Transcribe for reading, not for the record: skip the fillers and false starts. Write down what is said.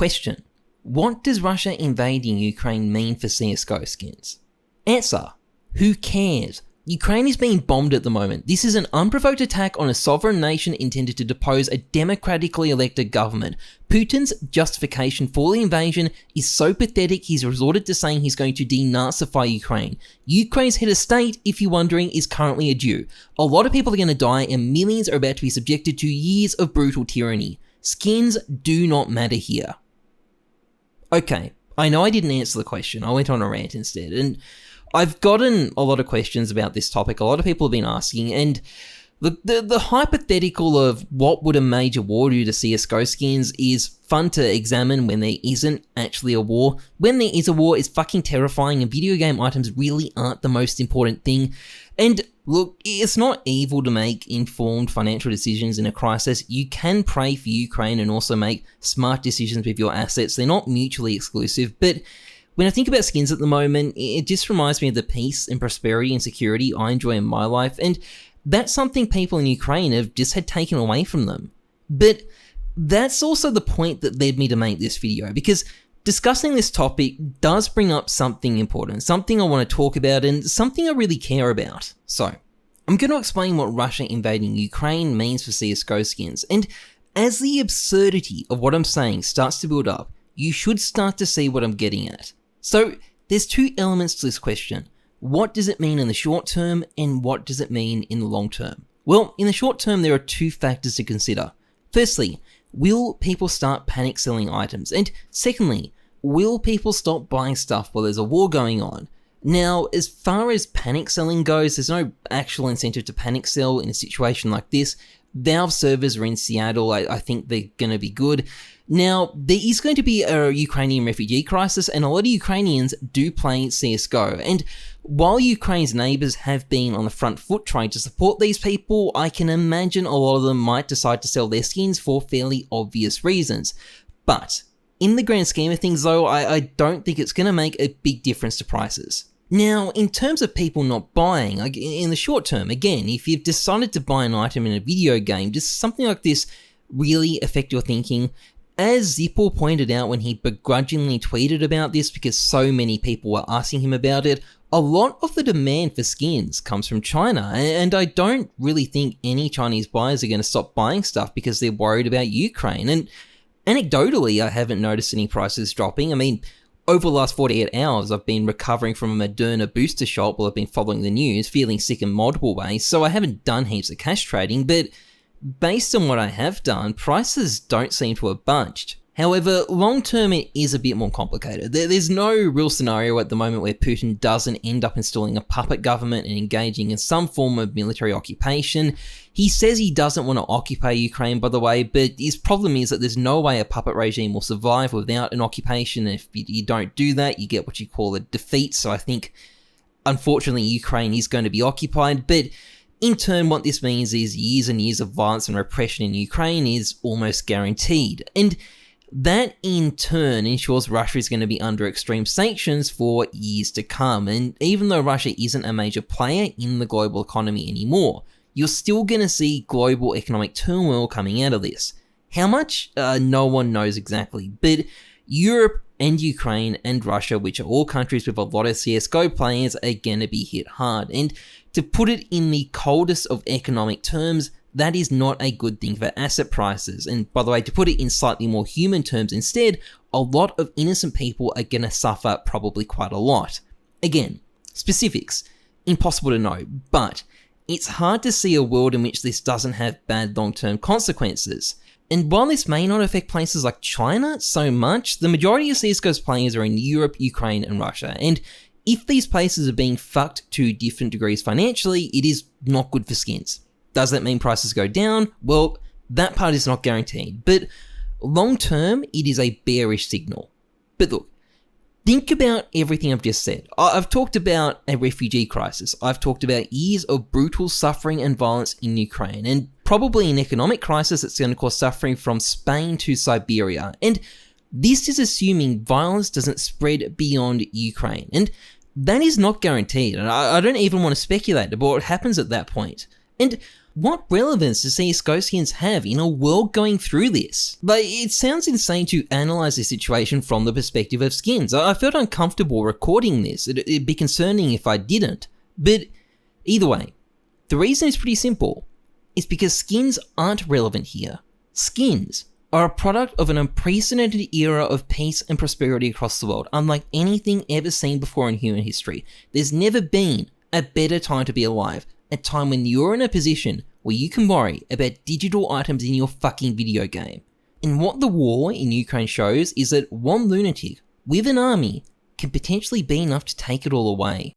Question: what does Russia invading Ukraine mean for CSGO skins? Answer: who cares? Ukraine is being bombed at the moment. This is an unprovoked attack on a sovereign nation intended to depose a democratically elected government. Putin's justification for the invasion is so pathetic he's resorted to saying he's going to denazify Ukraine. Ukraine's head of state, if you're wondering, is currently a Jew. A lot of people are going to die and millions are about to be subjected to years of brutal tyranny. Skins do not matter here. Okay, I know I didn't answer the question. I went on a rant instead, and I've gotten a lot of questions about this topic. A lot of people have been asking, and the hypothetical of what would a major war do to CSGO skins is fun to examine when there isn't actually a war. When there is a war, it's fucking terrifying, and video game items really aren't the most important thing. And look, it's not evil to make informed financial decisions in a crisis. You can pray for Ukraine and also make smart decisions with your assets. They're not mutually exclusive, but when I think about skins at the moment, it just reminds me of the peace and prosperity and security I enjoy in my life, and that's something people in Ukraine have just had taken away from them. But that's also the point that led me to make this video, because discussing this topic does bring up something important, something I want to talk about, and something I really care about. So, I'm going to explain what Russia invading Ukraine means for CSGO skins, and as the absurdity of what I'm saying starts to build up, you should start to see what I'm getting at. So, there's two elements to this question. What does it mean in the short term, and what does it mean in the long term? Well, in the short term, there are two factors to consider. Firstly, will people start panic selling items? And secondly, will people stop buying stuff while there's a war going on? Now, as far as panic selling goes, there's no actual incentive to panic sell in a situation like this. Valve servers are in Seattle. I think they're going to be good. Now, there is going to be a Ukrainian refugee crisis, and a lot of Ukrainians do play CSGO. And while Ukraine's neighbours have been on the front foot trying to support these people, I can imagine a lot of them might decide to sell their skins for fairly obvious reasons. But in the grand scheme of things though, I don't think it's going to make a big difference to prices. Now, in terms of people not buying, in the short term, again, if you've decided to buy an item in a video game, does something like this really affect your thinking? As Zippo pointed out when he begrudgingly tweeted about this because so many people were asking him about it, a lot of the demand for skins comes from China, and I don't really think any Chinese buyers are going to stop buying stuff because they're worried about Ukraine. And anecdotally, I haven't noticed any prices dropping. I mean, over the last 48 hours, I've been recovering from a Moderna booster shot while I've been following the news, feeling sick in multiple ways, so I haven't done heaps of cash trading, but based on what I have done, prices don't seem to have budged. However, long term it is a bit more complicated. There's no real scenario at the moment where Putin doesn't end up installing a puppet government and engaging in some form of military occupation. He says he doesn't want to occupy Ukraine, by the way, but his problem is that there's no way a puppet regime will survive without an occupation. If you don't do that, you get what you call a defeat. So I think, unfortunately, Ukraine is going to be occupied, but in turn, what this means is years and years of violence and repression in Ukraine is almost guaranteed. And that in turn ensures Russia is going to be under extreme sanctions for years to come. And even though Russia isn't a major player in the global economy anymore, you're still going to see global economic turmoil coming out of this. How much? No one knows exactly, but Europe and Ukraine and Russia, which are all countries with a lot of CSGO players, are going to be hit hard. And to put it in the coldest of economic terms, that is not a good thing for asset prices. And by the way, to put it in slightly more human terms instead, a lot of innocent people are going to suffer probably quite a lot. Again, specifics, impossible to know, but it's hard to see a world in which this doesn't have bad long-term consequences. And while this may not affect places like China so much, the majority of CSGO's players are in Europe, Ukraine, and Russia. And if these places are being fucked to different degrees financially, it is not good for skins. Does that mean prices go down? Well, that part is not guaranteed, but long term, it is a bearish signal. But look, think about everything I've just said. I've talked about a refugee crisis. I've talked about years of brutal suffering and violence in Ukraine, and probably an economic crisis that's going to cause suffering from Spain to Siberia. And this is assuming violence doesn't spread beyond Ukraine. And that is not guaranteed. And I don't even want to speculate about what happens at that point. And What relevance does CSGO skins have in a world going through this? Like, it sounds insane to analyze this situation from the perspective of skins. I felt uncomfortable recording this. It'd be concerning if I didn't. But either way, the reason is pretty simple. It's because skins aren't relevant here. Skins are a product of an unprecedented era of peace and prosperity across the world, unlike anything ever seen before in human history. There's never been a better time to be alive, a time when you're in a position where you can worry about digital items in your fucking video game. And what the war in Ukraine shows is that one lunatic with an army can potentially be enough to take it all away.